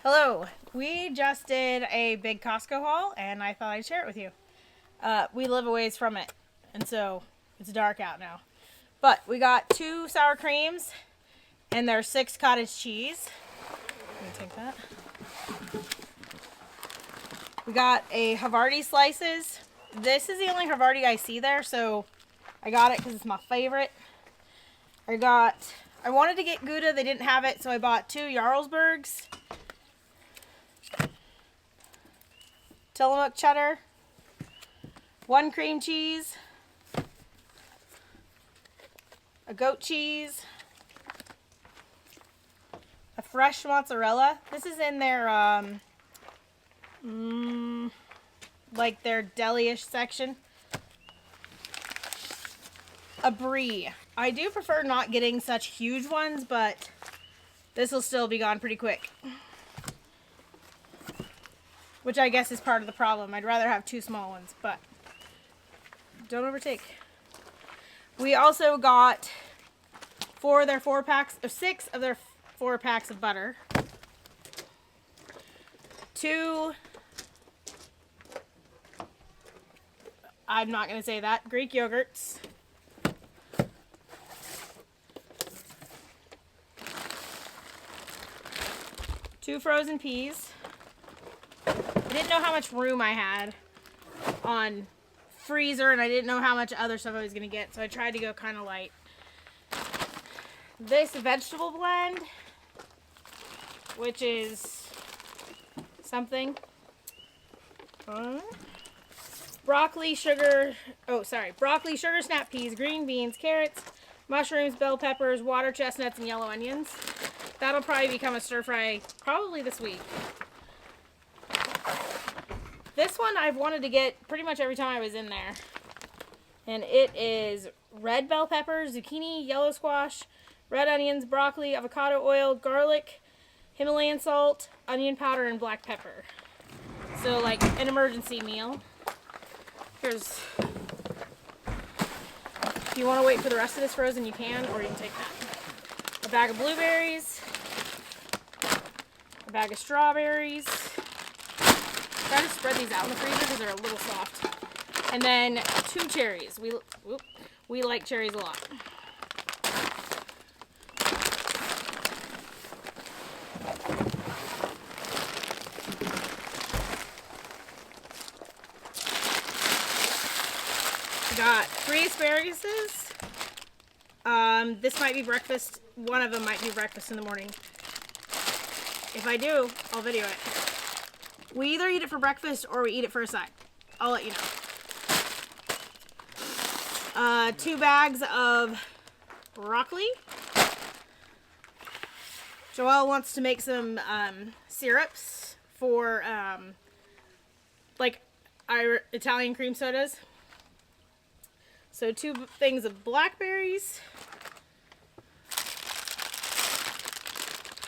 Hello, we just did a big Costco haul and I thought I'd share it with you. We live a ways from it and so it's dark out now. But we got 2 sour creams and there's 6 cottage cheese. Let me take that. We got a Havarti slices. This is the only Havarti I see there, so I got it because it's my favorite. I wanted to get Gouda, they didn't have it, so I bought 2 Jarlsbergs. Tillamook cheddar, 1 cream cheese, a goat cheese, a fresh mozzarella. This is in their like their deli-ish section. A brie. I do prefer not getting such huge ones, but this will still be gone pretty quick. Which I guess is part of the problem. I'd rather have 2 small ones, but don't overtake. We also got 6 of their 4 packs of butter. 2, I'm not going to say that, Greek yogurts. 2 frozen peas. I didn't know how much room I had on freezer, and I didn't know how much other stuff I was going to get, so I tried to go kind of light. This vegetable blend, which is something. Broccoli, sugar snap peas, green beans, carrots, mushrooms, bell peppers, water chestnuts, and yellow onions. That'll probably become a stir fry probably this week. This one I've wanted to get pretty much every time I was in there. And it is red bell pepper, zucchini, yellow squash, red onions, broccoli, avocado oil, garlic, Himalayan salt, onion powder, and black pepper. So like an emergency meal. If you want to wait for the rest of this frozen, you can, or you can take that. A bag of blueberries, a bag of strawberries. Try to spread these out in the freezer because they're a little soft. And then 2 cherries. We like cherries a lot. Got 3 asparaguses. This might be breakfast. One of them might be breakfast in the morning. If I do, I'll video it. We either eat it for breakfast or we eat it for a side. I'll let you know. 2 bags of broccoli. Joelle wants to make some syrups for like our Italian cream sodas. So 2 things of blackberries.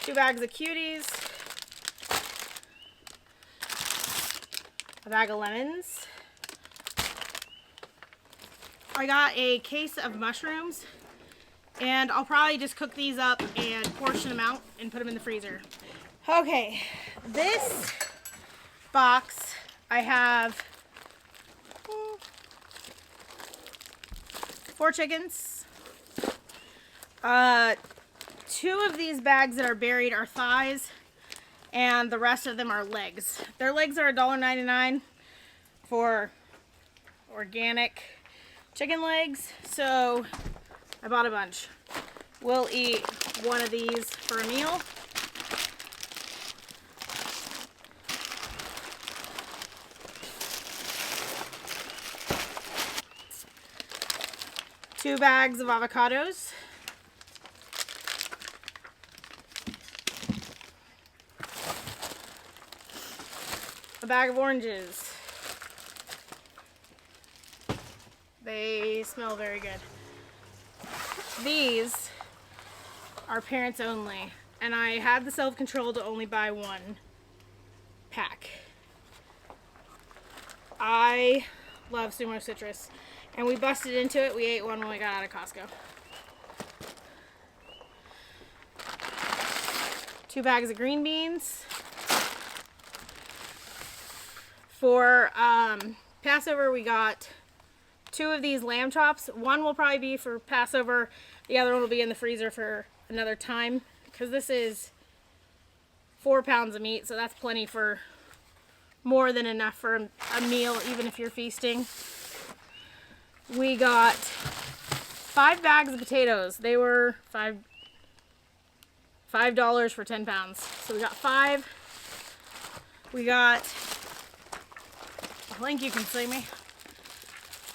2 bags of cuties. A bag of lemons. I got a case of mushrooms, and I'll probably just cook these up and portion them out and put them in the freezer. Okay, this box I have 4 chickens. 2 of these bags that are buried are thighs, and the rest of them are legs. Their legs are $1.99 for organic chicken legs, so I bought a bunch. We'll eat one of these for a meal. Two bags of avocados. A bag of oranges. They smell very good. These are parents only, and I had the self-control to only buy 1 pack. I love Sumo Citrus, and we busted into it. We ate one when we got out of Costco. 2 bags of green beans. For Passover, we got 2 of these lamb chops. One will probably be for Passover. The other one will be in the freezer for another time, because this is 4 pounds of meat, so that's plenty for more than enough for a meal, even if you're feasting. We got 5 bags of potatoes. They were $5 for 10 pounds. So we got 5. We got, I think you can see me,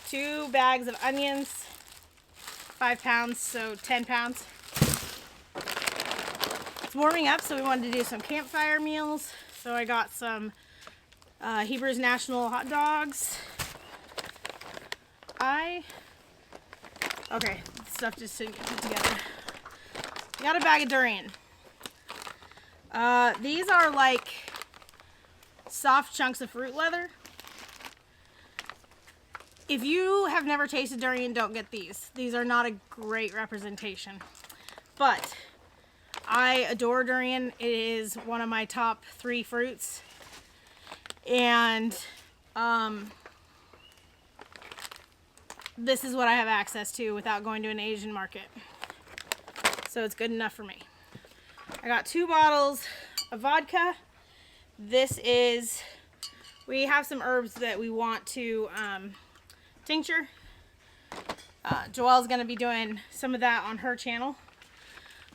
2 bags of onions, 5 pounds, so 10 pounds. It's warming up, so we wanted to do some campfire meals. So I got some Hebrews National hot dogs. Okay, stuff just didn't get put together. I got a bag of durian. These are like soft chunks of fruit leather. If you have never tasted durian, don't get these. These are not a great representation. But I adore durian. It is one of my top 3 fruits. And this is what I have access to without going to an Asian market. So it's good enough for me. I got 2 bottles of vodka. We have some herbs that we want to tincture. Joelle's going to be doing some of that on her channel.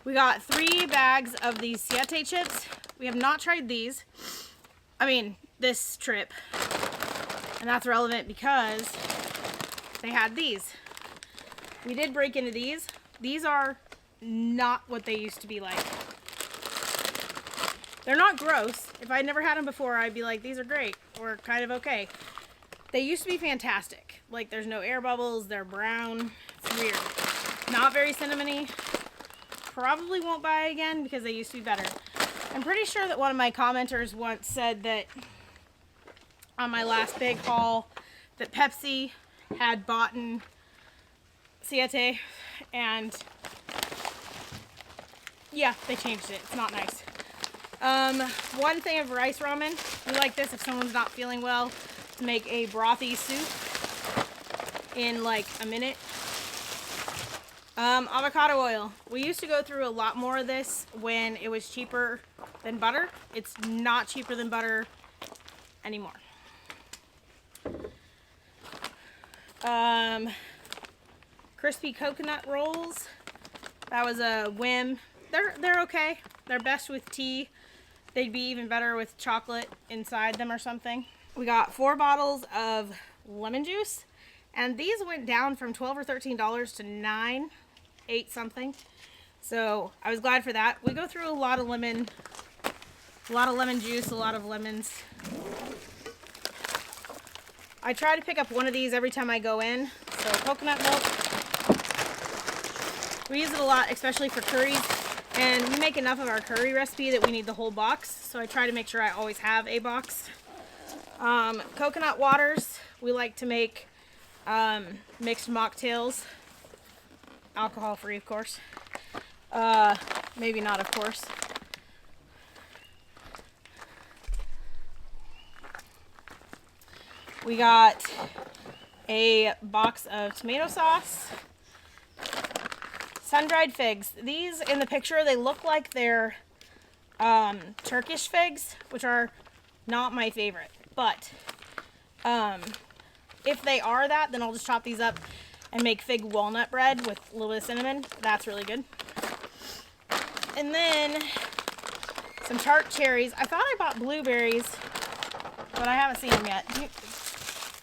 We got 3 bags of these siete chips. We have not tried these. I mean, this trip. And that's relevant because they had these. We did break into these. These are not what they used to be like. They're not gross. If I'd never had them before, I'd be like, these are great, or kind of okay. They used to be fantastic. Like, there's no air bubbles, they're brown. It's weird. Not very cinnamony. Probably won't buy again because they used to be better. I'm pretty sure that one of my commenters once said that on my last big haul that Pepsi had bought in siete, and yeah, they changed it. It's not nice. 1 thing of rice ramen. We like this if someone's not feeling well, to make a brothy soup in like a minute. Avocado oil. We used to go through a lot more of this when it was cheaper than butter. It's not cheaper than butter anymore. Crispy coconut rolls. That was a whim. They're okay. They're best with tea. They'd be even better with chocolate inside them or something. We got 4 bottles of lemon juice, and these went down from $12 or $13 to $9, $8 something. So I was glad for that. We go through a lot of lemon juice, a lot of lemons. I try to pick up one of these every time I go in. So coconut milk. We use it a lot, especially for curries. And we make enough of our curry recipe that we need the whole box. So I try to make sure I always have a box. Coconut waters. We like to make mixed mocktails. Alcohol free, of course. Maybe not, of course. We got a box of tomato sauce. Sun-dried figs. These, in the picture, they look like they're Turkish figs, which are not my favorite. But if they are that, then I'll just chop these up and make fig walnut bread with a little bit of cinnamon. That's really good. And then some tart cherries. I thought I bought blueberries, but I haven't seen them yet.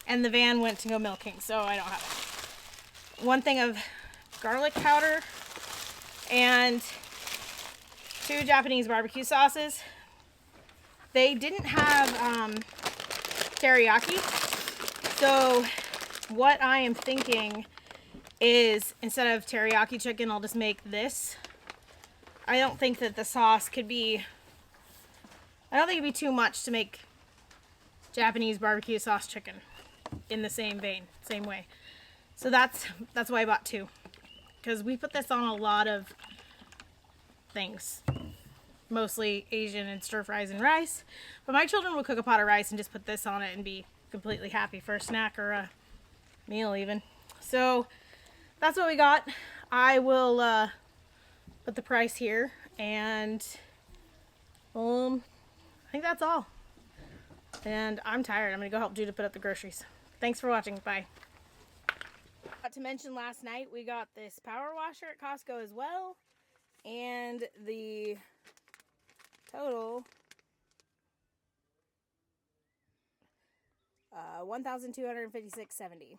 And the van went to go milking, so I don't have it. 1 thing of garlic powder and 2 Japanese barbecue sauces. They didn't have teriyaki, so what I am thinking is instead of teriyaki chicken, I'll just make this. I don't think that the sauce could be, I don't think it'd be too much to make Japanese barbecue sauce chicken in the same vein, same way. So that's why I bought 2. Because we put this on a lot of things. mostly Asian and stir fries and rice. But my children will cook a pot of rice and just put this on it and be completely happy for a snack or a meal even. So that's what we got. I will put the price here, and I think that's all. And I'm tired. I'm gonna go help Judah put up the groceries. Thanks for watching. Bye. To mention, last night we got this power washer at Costco as well, and the total $1,256.70.